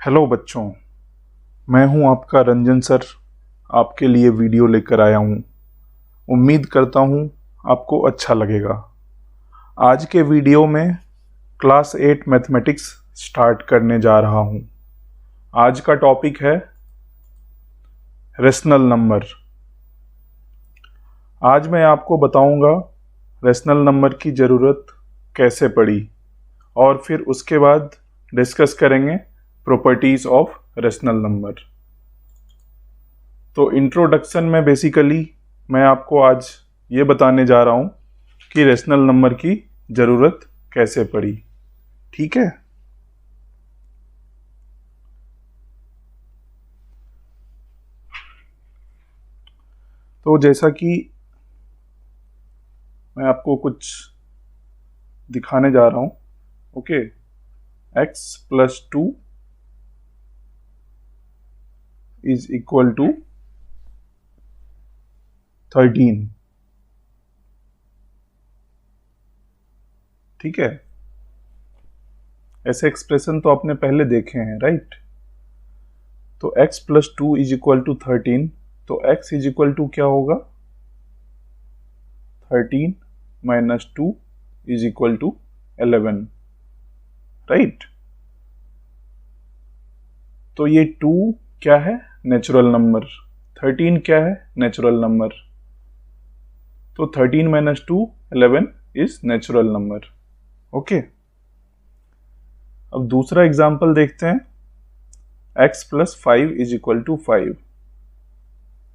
Hello बच्चों, मैं हूं आपका रंजन सर। आपके लिए वीडियो लेकर आया हूं। उम्मीद करता हूं आपको अच्छा लगेगा। आज के वीडियो में क्लास 8 मैथमेटिक्स स्टार्ट करने जा रहा हूं। आज का टॉपिक है रेशनल नंबर। आज मैं आपको बताऊंगा रेशनल नंबर की ज़रूरत कैसे पड़ी और फिर उसके बाद डिस्कस करेंगे प्रॉपर्टीज़ ऑफ रेशनल नंबर। तो इंट्रोडक्शन में बेसिकली मैं आपको आज ये बताने जा रहा हूँ कि रेशनल नंबर की ज़रूरत कैसे पड़ी। ठीक है। तो जैसा कि मैं आपको कुछ दिखाने जा रहा हूँ। Okay, x+2 is equal to 13। ठीक है, ऐसे एक्सप्रेशन तो आपने पहले देखे हैं, राइट। तो x+2 इज इक्वल टू 13, तो x इज इक्वल टू क्या होगा? 13 minus 2 is equal to 11, right. तो ये 2 क्या है? Natural number. 13 क्या है? Natural number. तो 13 minus 2 11 is natural number. Okay, अब दूसरा एग्जाम्पल देखते हैं। x+5 is equal to 5।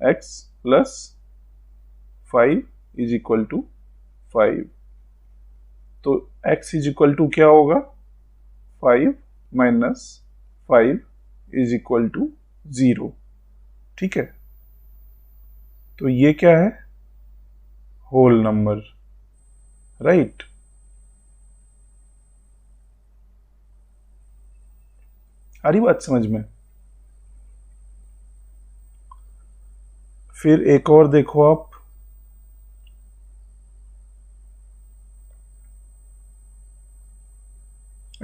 x+5 is equal to 5। तो x इज इक्वल टू क्या होगा? 5 माइनस 5 इज इक्वल टू 0। ठीक है, तो ये क्या है? Whole number, right. आ रही बात समझ में? फिर एक और देखो आप,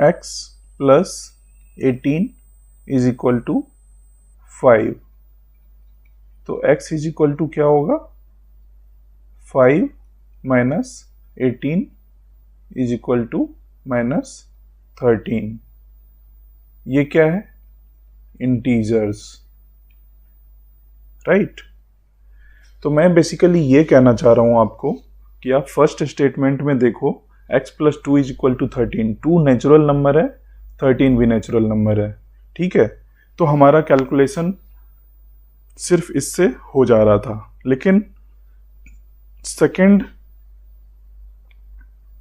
x+18 इज इक्वल टू 5। तो x इज इक्वल टू क्या होगा? 5 माइनस 18 इज इक्वल टू -13। ये क्या है? Integers, right. तो मैं बेसिकली ये कहना चाह रहा हूं आपको कि आप फर्स्ट स्टेटमेंट में देखो, x+2 is equal to 13। 2 natural number है, 13 भी नेचुरल नंबर है। ठीक है, तो हमारा कैलकुलेशन सिर्फ इससे हो जा रहा था। लेकिन सेकेंड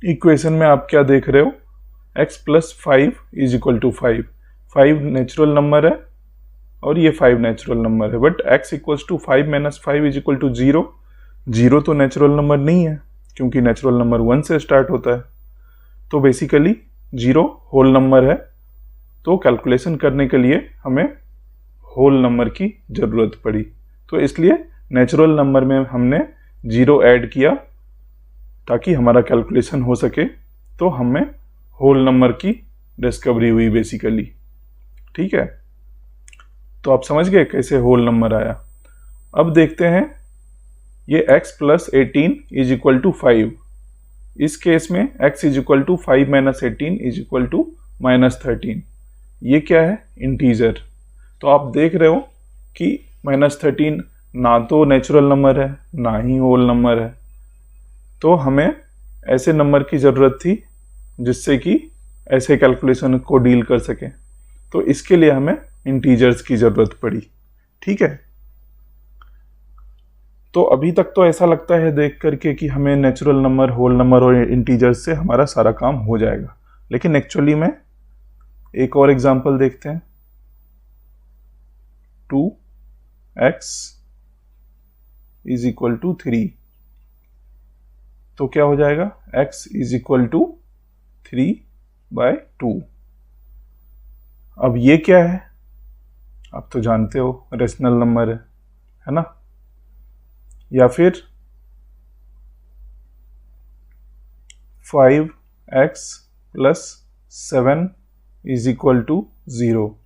इक्वेशन में आप क्या देख रहे हो? x+5 is equal to 5। 5 natural number है और ये 5 नेचुरल नंबर है, but x equals to 5 minus 5 is equal to 0। 0 तो नेचुरल नंबर नहीं है क्योंकि नेचुरल नंबर 1 से स्टार्ट होता है। तो बेसिकली 0 होल नंबर है। तो कैलकुलेशन करने के लिए हमें होल नंबर की ज़रूरत पड़ी, तो इसलिए नेचुरल नंबर में हमने 0 ऐड किया ताकि हमारा कैलकुलेशन हो सके। तो हमें होल नंबर की डिस्कवरी हुई बेसिकली। ठीक है, तो आप समझ गए कैसे होल नंबर आया। अब देखते हैं ये x+18 इज इक्वल टू 5। इस केस में x is equal to 5 minus 18 is equal to -13। ये क्या है? इंटीजर। तो आप देख रहे हो कि -13 ना तो नेचुरल नंबर है ना ही होल नंबर है। तो हमें ऐसे नंबर की ज़रूरत थी जिससे कि ऐसे कैलकुलेशन को डील कर सके। तो इसके लिए हमें इंटीजर्स की ज़रूरत पड़ी। ठीक है, तो अभी तक तो ऐसा लगता है देख करके कि हमें नेचुरल नंबर, होल नंबर और इंटीजर्स से हमारा सारा काम हो जाएगा। लेकिन एक्चुअली में एक और एग्जांपल देखते हैं। 2x is equal to 3। तो क्या हो जाएगा? x is equal to 3/2। अब ये क्या है? आप तो जानते हो रेशनल नंबर है ना। या फिर 5x + 7 इज इक्वल टू 0।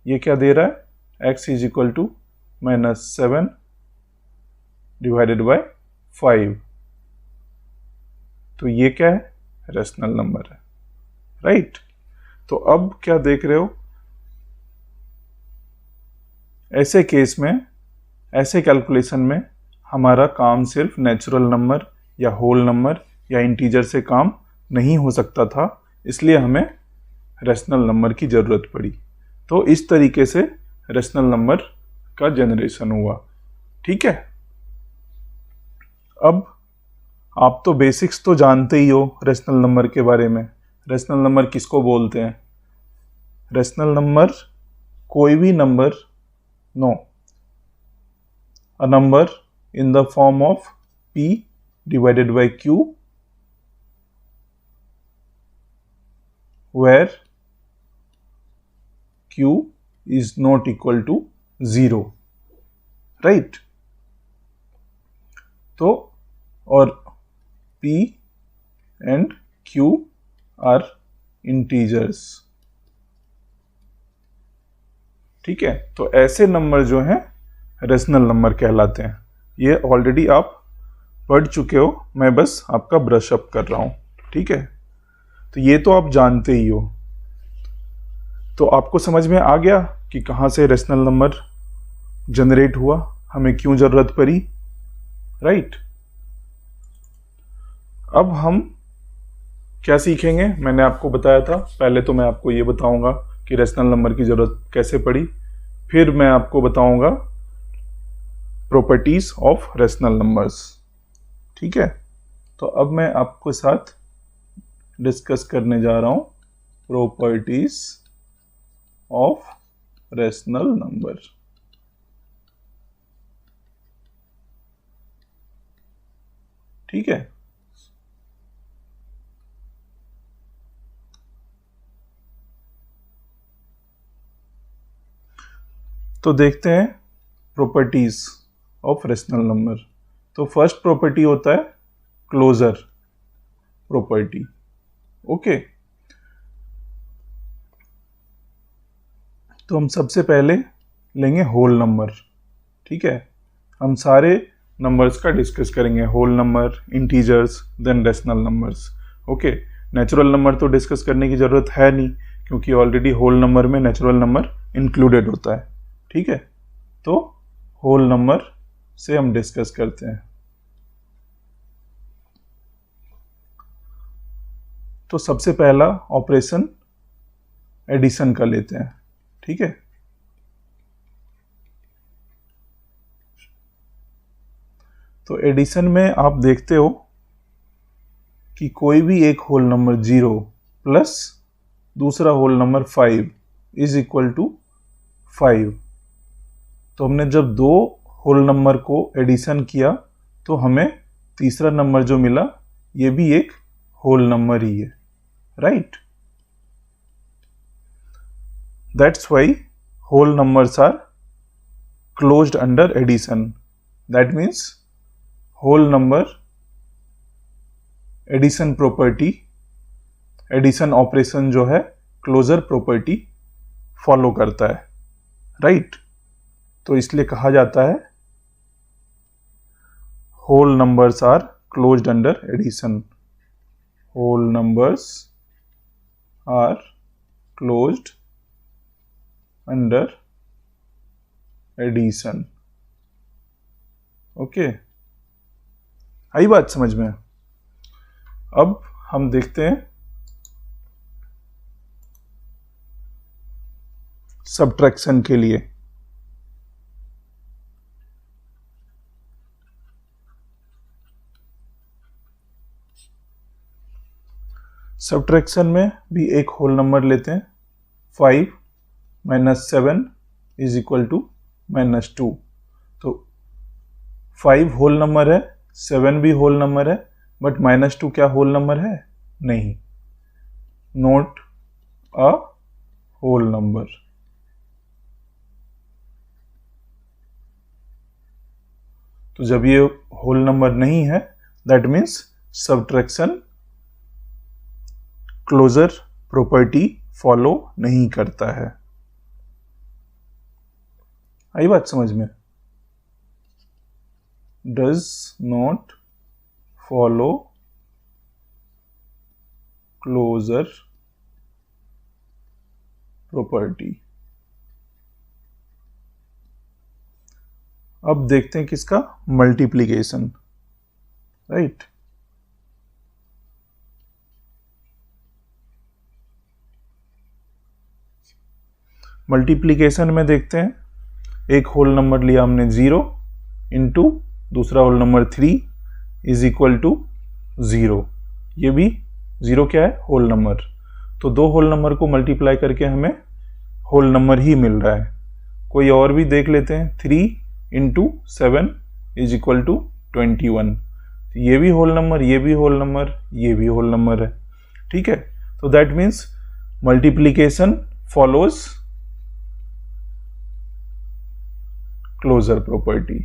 ये क्या दे रहा है, x is equal to -7 divided by 5। तो ये क्या है, रेशनल नंबर है, राइट। तो अब क्या देख रहे हो, ऐसे केस में, ऐसे कैलकुलेशन में हमारा काम सिर्फ नेचुरल नंबर या होल नंबर या इंटीजर से काम नहीं हो सकता था, इसलिए हमें रेशनल नंबर की ज़रूरत पड़ी। तो इस तरीके से रेशनल नंबर का जनरेशन हुआ, ठीक है। अब आप तो बेसिक्स तो जानते ही हो रेशनल नंबर के बारे में। रेशनल नंबर किसको बोलते हैं? रेशनल नंबर कोई भी number, no, a number in the form of p divided by q where q is not equal to 0, right? तो और p and q are integers, ठीक है। तो ऐसे नंबर जो हैं रेशनल नंबर कहलाते हैं। ये ऑलरेडी आप पढ़ चुके हो, मैं बस आपका ब्रश अप कर रहा हूं, ठीक है। तो ये तो आप जानते ही हो। तो आपको समझ में आ गया कि कहाँ से रेशनल नंबर जनरेट हुआ, हमें क्यों जरूरत पड़ी, राइट। अब हम क्या सीखेंगे, मैंने आपको बताया था। पहले तो मैं आपको ये बताऊंगा कि रेशनल नंबर की जरूरत कैसे पड़ी, फिर मैं आपको बताऊंगा प्रॉपर्टीज ऑफ रेशनल नंबर्स, ठीक है। तो अब मैं आपके साथ डिस्कस करने जा रहा हूं प्रॉपर्टीज ऑफ रेशनल नंबर। ठीक है, तो देखते हैं प्रॉपर्टीज ऑफ रेशनल नंबर। तो फर्स्ट प्रॉपर्टी होता है क्लोजर प्रॉपर्टी, ओके। तो हम सबसे पहले लेंगे होल नंबर, ठीक है। हम सारे नंबर्स का डिस्कस करेंगे, whole number, integers, then rational numbers, okay. Natural number तो डिस्कस करने की जरूरत है नहीं, क्योंकि ऑलरेडी होल नंबर में नेचुरल नंबर इंक्लूडेड होता है, ठीक है। तो होल नंबर से हम डिस्कस करते हैं। तो सबसे पहला ऑपरेशन एडिशन का लेते हैं, ठीक है। तो एडिशन में आप देखते हो कि कोई भी एक होल नंबर 0 प्लस दूसरा whole number 5 is equal to 5। तो हमने जब दो होल नंबर को एडिशन किया तो हमें तीसरा नंबर जो मिला ये भी एक होल नंबर ही है, right. That's why whole numbers are closed under addition. That means whole number addition property, addition operation जो है क्लोजर प्रॉपर्टी फॉलो करता है, राइट। तो इसलिए कहा जाता है whole numbers are closed under addition. Whole numbers are closed under addition, okay. आई बात समझ में? अब हम देखते हैं सब्ट्रैक्शन के लिए। सब्ट्रैक्शन में भी एक होल नंबर लेते हैं, 5 - 7 इज इक्वल टू -2। तो 5 होल नंबर है, 7 भी होल नंबर है, बट -2 क्या होल नंबर है? नहीं, नॉट अ होल नंबर। तो जब ये होल नंबर नहीं है, that means subtraction closure property follow नहीं करता है। आई बात समझ में? Does not follow closure property. अब देखते हैं किसका, मल्टीप्लीकेशन, राइट। मल्टीप्लीकेशन में देखते हैं, एक होल नंबर लिया हमने 0 इंटू दूसरा whole number 3 is equal to 0। ये भी 0 क्या है, होल नंबर। तो दो होल नंबर को मल्टीप्लाई करके हमें होल नंबर ही मिल रहा है। कोई और भी देख लेते हैं, 3 इंटू 7 इज इक्वल टू 21। ये भी होल नंबर, ये भी होल नंबर, ये भी होल नंबर है, ठीक है। तो that means multiplication follows closure property.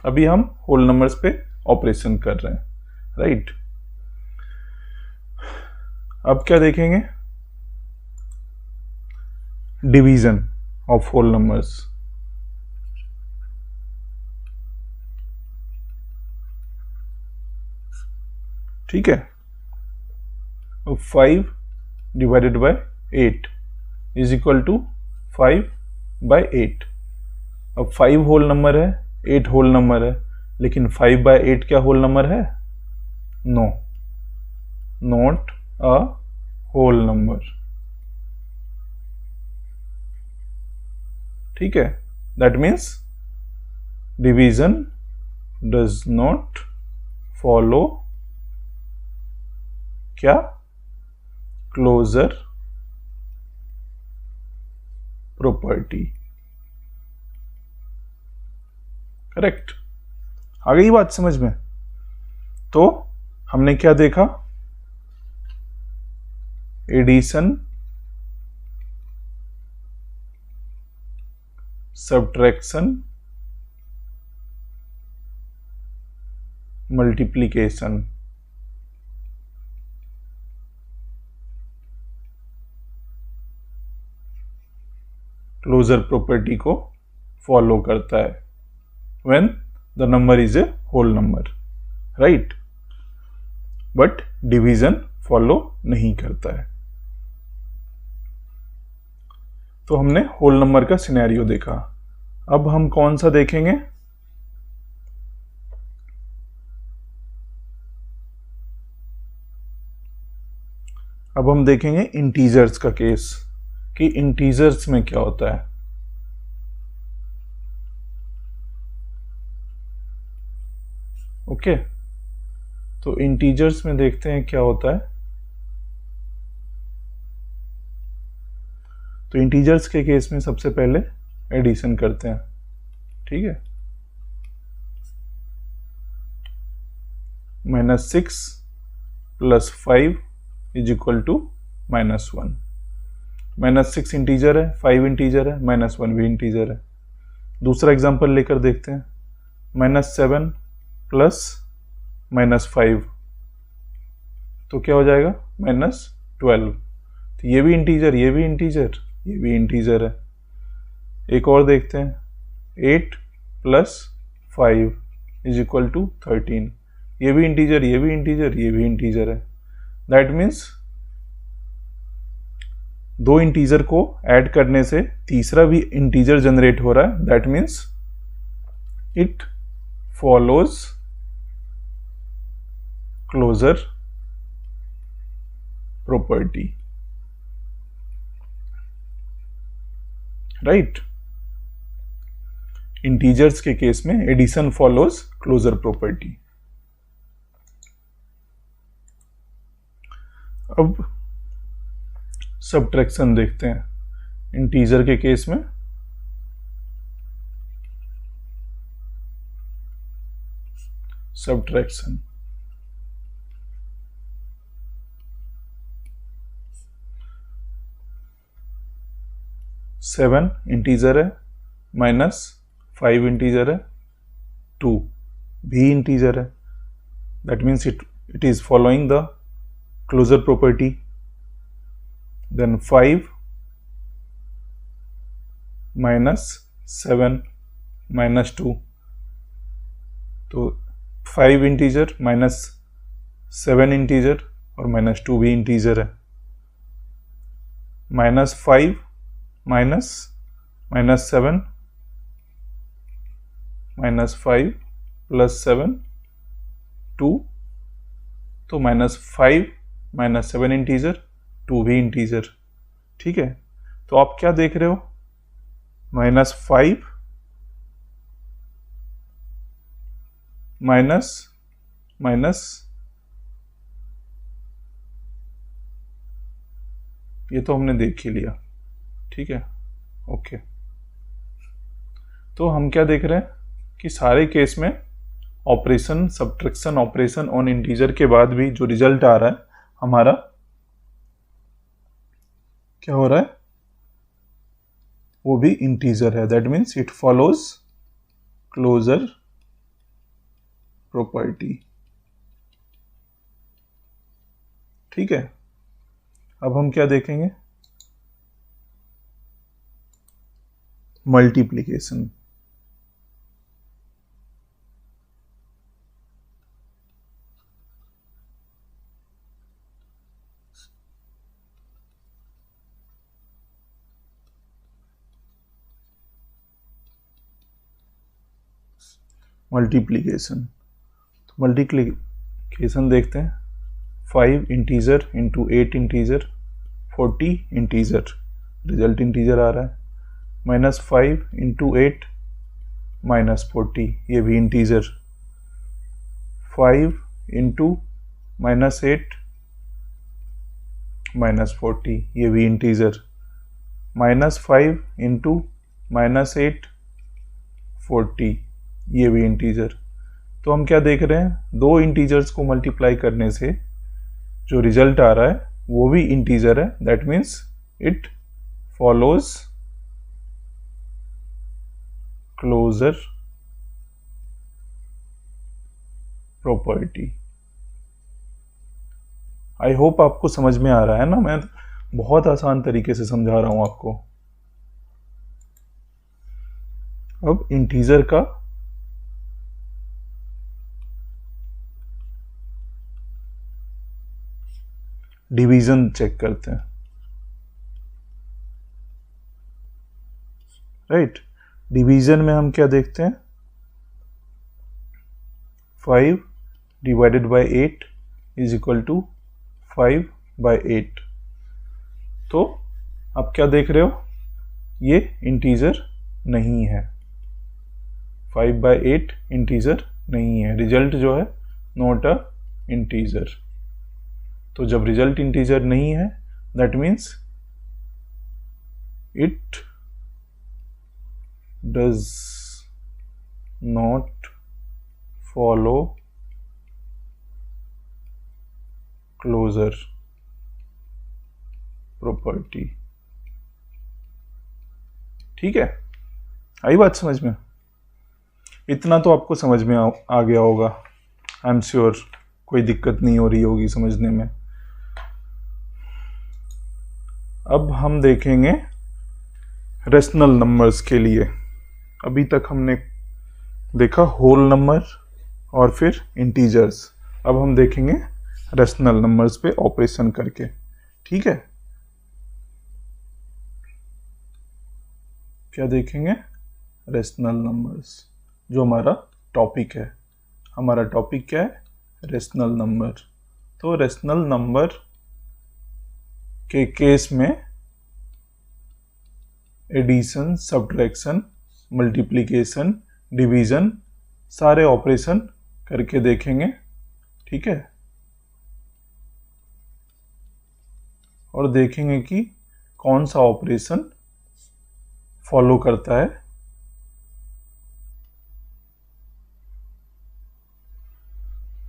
अभी हम होल नंबर्स पे ऑपरेशन कर रहे हैं, राइट। अब क्या देखेंगे, डिवीजन ऑफ होल नंबर्स। ठीक है, 5 divided by 8 is equal to 5 by 8। अब 5 होल नंबर है, 8 होल नंबर है, लेकिन 5 बाय 8 क्या होल नंबर है? No, not a whole number. ठीक है, that means division does not follow क्या, क्लोजर प्रॉपर्टी। करेक्ट, आ गई बात समझ में? तो हमने क्या देखा, addition, subtraction, multiplication. Closure property को फॉलो करता है when the number is a whole number, right, but division follow नहीं करता है। तो हमने होल नंबर का सिनेरियो देखा। अब हम कौन सा देखेंगे, अब हम देखेंगे इंटीजर्स का केस, कि इंटीजर्स में क्या होता है। ओके, तो इंटीजर्स में देखते हैं क्या होता है। तो इंटीजर्स के केस में सबसे पहले एडिशन करते हैं, ठीक है। -6 + 5 इज इक्वल टू -1। -6 इंटीजर है, 5 इंटीजर है, -1 भी इंटीजर है। दूसरा एग्जांपल लेकर देखते हैं, -7 + -5 तो क्या हो जाएगा, -12। तो ये भी इंटीजर, ये भी इंटीजर, ये भी इंटीजर है। एक और देखते हैं, 8 + 5 इज इक्वल टू 13। ये भी इंटीजर, ये भी इंटीजर, ये भी इंटीजर है। दैट मीन्स दो इंटीजर को ऐड करने से तीसरा भी इंटीजर जनरेट हो रहा है। That means it follows closure property, right. Integers के केस में एडिशन फॉलोज क्लोजर प्रॉपर्टी। अब सब्ट्रैक्शन देखते हैं इंटीजर के केस में। सब्ट्रैक्शन, सेवन इंटीजर है, -5 इंटीजर है, 2 भी इंटीजर है। That means it is following the closure property. Then 5 minus 7 minus 2, तो 5 इंटीजर माइनस 7 इंटीजर और माइनस 2 भी इंटीजर है। -5 माइनस -7 -5 प्लस 7 2, तो -5 -7 इंटीजर, 2 भी इंटीजर। ठीक है, तो आप क्या देख रहे हो, -5 माइनस माइनस, ये तो हमने देख ही लिया। ठीक है, ओके। तो हम क्या देख रहे हैं कि सारे केस में operation, subtraction operation on integer के बाद भी जो रिजल्ट आ रहा है हमारा क्या हो रहा है, वो भी इंटीजर है। That means it follows closure property. ठीक है, अब हम क्या देखेंगे, मल्टीप्लिकेशन। मल्टीप्लिकेशन देखते हैं, 5 integer into 8 integer 40 integer, result integer आ रहा है। -5 इंटू 8 -40, ये भी इंटीजर। 5 इंटू -8 -40, ये भी इंटीजर। -5 इंटू -8 40, ये भी इंटीजर। तो हम क्या देख रहे हैं, दो इंटीजर्स को मल्टीप्लाई करने से जो रिजल्ट आ रहा है वो भी इंटीजर है। That means it follows closure property. I hope आपको समझ में आ रहा है ना, मैं बहुत आसान तरीके से समझा रहा हूं आपको। अब इंटीजर का डिवीजन चेक करते हैं। राइट, डिवीजन में हम क्या देखते हैं, 5 divided by 8 is equal to 5/8। तो आप क्या देख रहे हो, ये इंटीजर नहीं है, 5/8 इंटीजर नहीं है। रिजल्ट जो है नॉट अ इंटीजर। तो जब रिजल्ट इंटीजर नहीं है, that means it does not follow closure property. ठीक है, आई बात समझ में? इतना तो आपको समझ में आ गया होगा, आई एम श्योर, कोई दिक्कत नहीं हो रही होगी समझने में। अब हम देखेंगे रेशनल नंबर्स के लिए। अभी तक हमने देखा होल नंबर और फिर इंटीजर्स, अब हम देखेंगे रेशनल नंबर्स पे ऑपरेशन करके। ठीक है, क्या देखेंगे, रेशनल नंबर्स, जो हमारा टॉपिक है। हमारा टॉपिक क्या है, रेशनल नंबर। तो रेशनल नंबर के केस में एडिशन, सब्ट्रैक्शन, मल्टीप्लिकेशन, डिवीजन, सारे ऑपरेशन करके देखेंगे। ठीक है, और देखेंगे कि कौन सा ऑपरेशन फॉलो करता है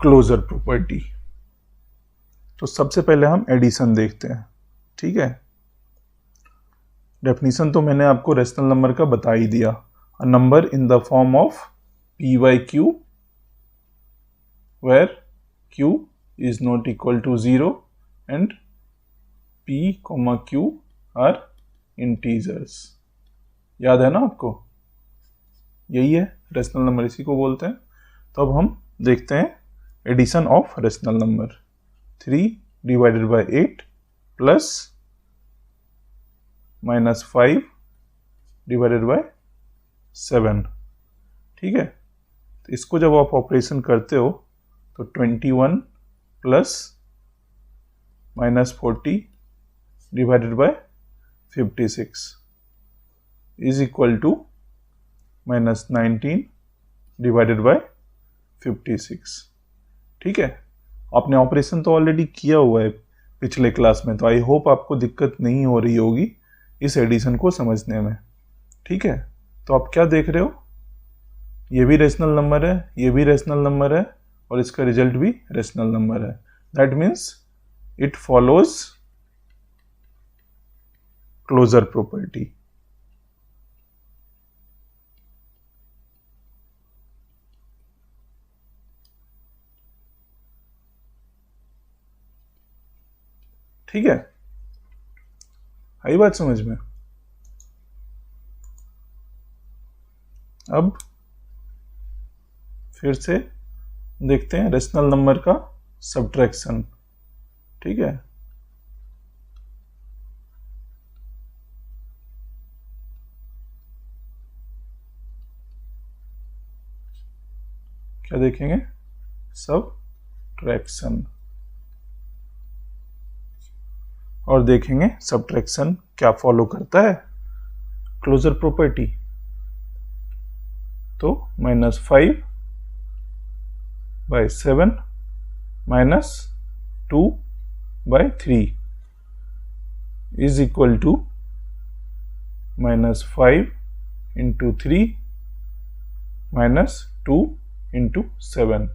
क्लोजर प्रॉपर्टी। तो सबसे पहले हम एडिशन देखते हैं। ठीक है, डेफिनेशन तो मैंने आपको रेशनल नंबर का बता ही दिया, a number in the form of p/q where q is not equal to 0 and p, q are integers. याद है ना आपको, यही है रेशनल नंबर, इसी को बोलते हैं। तो अब हम देखते हैं addition of rational number. 3 divided by 8 plus -5 divided by 7। ठीक है, तो इसको जब आप ऑपरेशन करते हो तो 21 plus -40 divided by 56 is equal to -19 divided by 56। ठीक है, आपने ऑपरेशन तो ऑलरेडी किया हुआ है पिछले क्लास में, तो आई होप आपको दिक्कत नहीं हो रही होगी इस एडिशन को समझने में। ठीक है, तो आप क्या देख रहे हो, ये भी रेशनल नंबर है, ये भी रेशनल नंबर है, और इसका रिजल्ट भी रेशनल नंबर है। That means it follows closure property. ठीक है, आई बात समझ में। अब फिर से देखते हैं रेशनल नंबर का सब्ट्रैक्शन। ठीक है, क्या देखेंगे, सब्ट्रैक्शन, और देखेंगे सब्ट्रैक्शन क्या फॉलो करता है, क्लोजर प्रॉपर्टी। तो -5 by 7 minus 2 by 3 is equal to -5 into 3 minus 2 into 7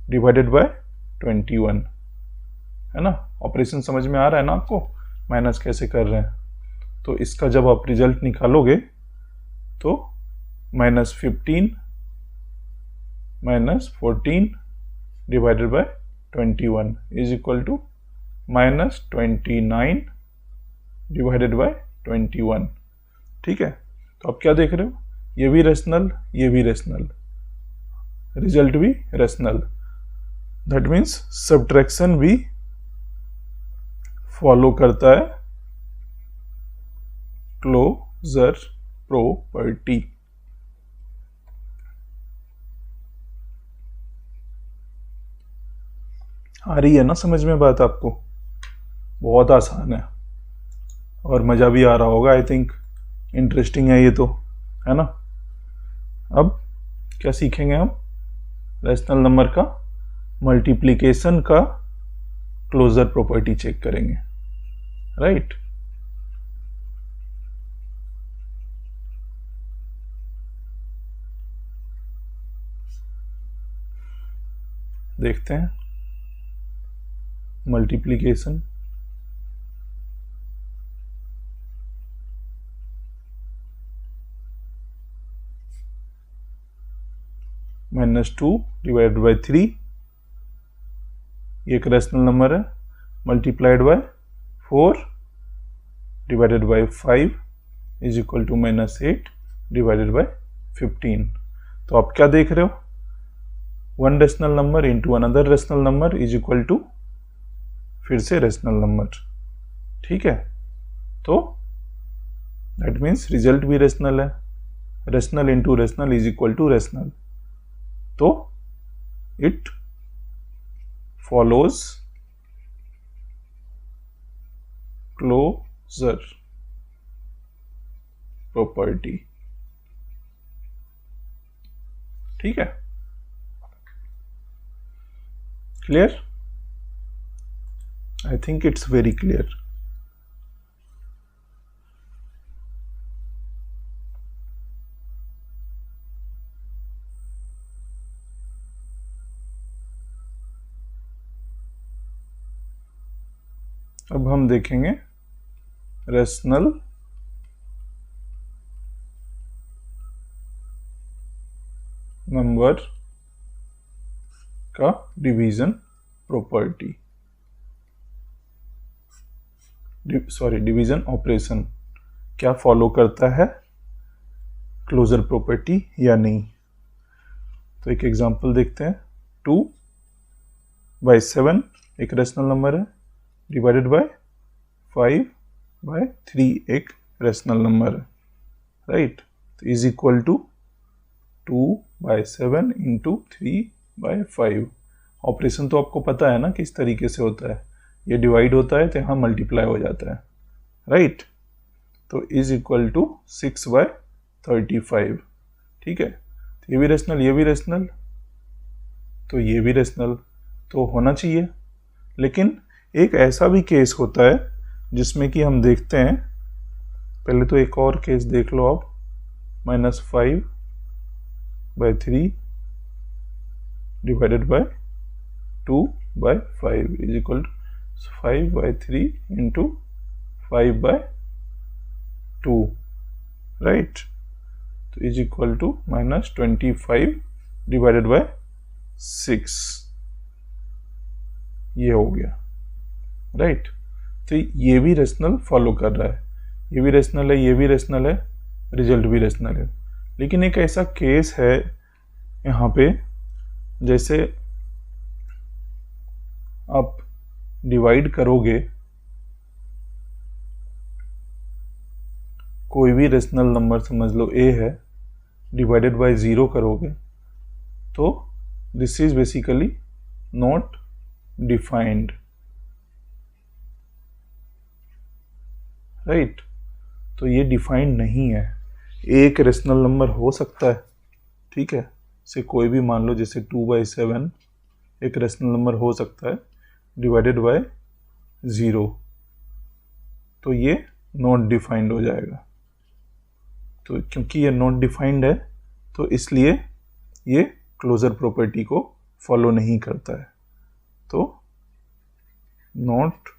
divided by 21। है ना, ऑपरेशन समझ में आ रहा है ना आपको, माइनस कैसे कर रहे हैं। तो इसका जब आप रिजल्ट निकालोगे तो -15 -14 divided by 21 is equal to -29 divided by 21। ठीक है, तो आप क्या देख रहे हो, ये भी रेशनल, ये भी रेशनल, रिजल्ट भी रेशनल। दैट मीन्स सब्ट्रैक्शन भी फॉलो करता है क्लोजर प्रॉपर्टी। आ रही है ना समझ में बात आपको, बहुत आसान है और मज़ा भी आ रहा होगा। आई थिंक इंटरेस्टिंग है ये तो, है ना। अब क्या सीखेंगे हम, रेशनल नंबर का मल्टीप्लिकेशन का क्लोजर प्रॉपर्टी चेक करेंगे, राइट। देखते हैं मल्टीप्लिकेशन। -2 डिवाइडेड बाय 3, ये एक रेशनल नंबर है, multiplied by 4 divided by 5 is equal to -8 divided by 15। तो आप क्या देख रहे हो, one rational number into another rational number is equal to फिर से रेशनल नंबर। ठीक है, तो दैट मीन्स रिजल्ट भी रेशनल है, rational into rational is equal to rational. तो इट फॉलोज क्लोजर प्रॉपर्टी। ठीक है, clear, I think it's very clear. अब हम देखेंगे रेशनल नंबर का डिवीजन प्रॉपर्टी। डिवीजन ऑपरेशन क्या फॉलो करता है क्लोजर प्रॉपर्टी या नहीं। तो एक एग्जांपल देखते हैं। 2/7 एक रेशनल नंबर है, डिवाइडेड बाय 5/3 एक रेशनल नंबर है, राइट। तो is equal to 2/7 into 3/5। Operation तो आपको पता है ना किस तरीके से होता है, ये डिवाइड होता है तो यहाँ मल्टीप्लाई हो जाता है, राइट। तो इज इक्वल टू 6/35, ठीक है। तो ये भी रेशनल, ये भी रेशनल, तो ये भी रेशनल तो होना चाहिए। लेकिन एक ऐसा भी केस होता है जिसमें कि हम देखते हैं, पहले तो एक और केस देख लो आप, -5/3 divided by 2/5 is equal to 5/3 into 5/2, right. तो is equal to -25 divided by 6, ये हो गया, राइट। तो ये भी रेशनल फॉलो कर रहा है, ये भी रेशनल है, ये भी रेशनल है, रिजल्ट भी रेशनल है। लेकिन एक ऐसा केस है यहाँ पे, जैसे आप डिवाइड करोगे कोई भी रेशनल नंबर, समझ लो a है, डिवाइडेड बाय 0 करोगे तो this is basically not defined, right. तो ये डिफाइंड नहीं है। एक रेशनल नंबर हो सकता है, ठीक है, से कोई भी मान लो, जैसे 2/7 एक रेशनल नंबर हो सकता है डिवाइडेड बाय 0, तो ये नॉट डिफाइंड हो जाएगा। तो क्योंकि ये नॉट डिफाइंड है तो इसलिए ये क्लोजर प्रॉपर्टी को फॉलो नहीं करता है। तो not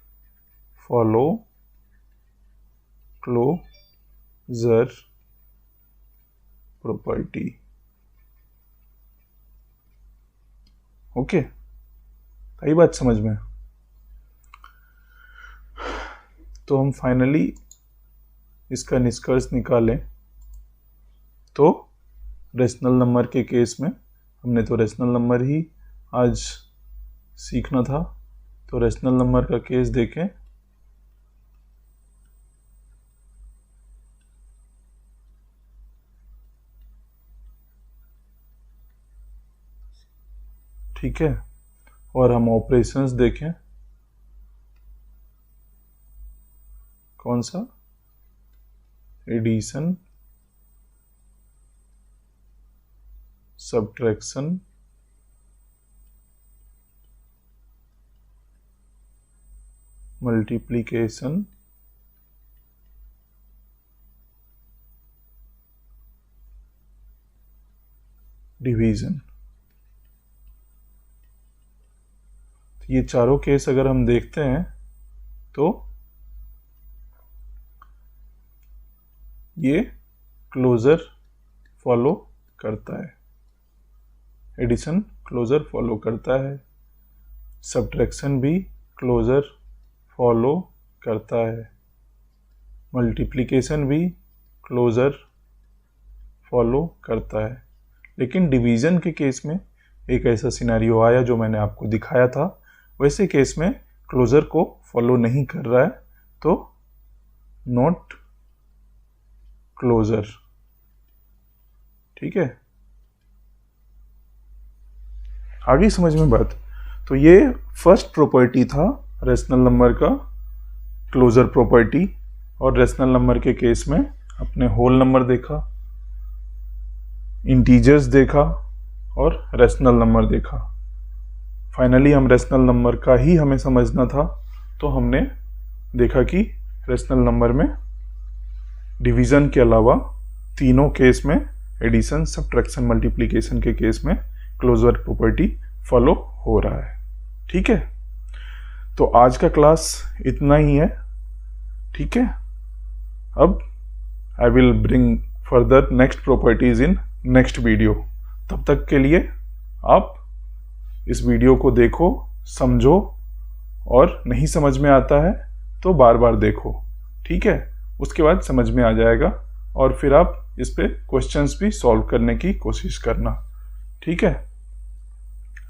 follow closure property, okay. आई बात समझ में। तो हम फाइनली इसका निष्कर्ष निकालें तो रेशनल नंबर के केस में, हमने तो रेशनल नंबर ही आज सीखना था, तो रेशनल नंबर का केस देखें। ठीक है, और हम ऑपरेशंस देखें। कौन सा? Addition, subtraction, multiplication, division. ये चारों केस अगर हम देखते हैं तो ये क्लोजर फॉलो करता है। एडिशन क्लोजर फॉलो करता है, सब्ट्रैक्शन भी क्लोजर फॉलो करता है, मल्टीप्लिकेशन भी क्लोजर फॉलो करता है। लेकिन डिवीजन के केस में एक ऐसा सिनेरियो आया जो मैंने आपको दिखाया था, वैसे केस में क्लोजर को फॉलो नहीं कर रहा है, तो नॉट क्लोजर, ठीक है। आगे समझ में बात। तो ये फर्स्ट प्रॉपर्टी था रेशनल नंबर का, क्लोजर प्रॉपर्टी। और रेशनल नंबर के केस में अपने होल नंबर देखा, इंटीजर्स देखा और रेशनल नंबर देखा। फाइनली हम रेशनल नंबर का ही हमें समझना था, तो हमने देखा कि रेशनल नंबर में डिवीजन के अलावा तीनों केस में, एडिशन, सब्ट्रैक्शन, मल्टीप्लिकेशन के केस में क्लोजर प्रॉपर्टी फॉलो हो रहा है, ठीक है। तो आज का क्लास इतना ही है, ठीक है। अब I will bring further next properties in next video. तब तक के लिए आप इस वीडियो को देखो, समझो, और नहीं समझ में आता है तो बार बार देखो, ठीक है। उसके बाद समझ में आ जाएगा और फिर आप इस पे क्वेश्चंस भी सॉल्व करने की कोशिश करना, ठीक है।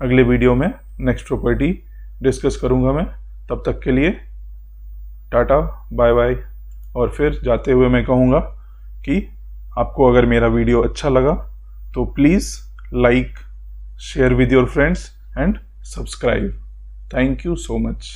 अगले वीडियो में नेक्स्ट प्रॉपर्टी डिस्कस करूंगा मैं। तब तक के लिए टाटा बाय बाय। और फिर जाते हुए मैं कहूँगा कि आपको अगर मेरा वीडियो अच्छा लगा तो please like, share with your friends and subscribe. Thank you so much.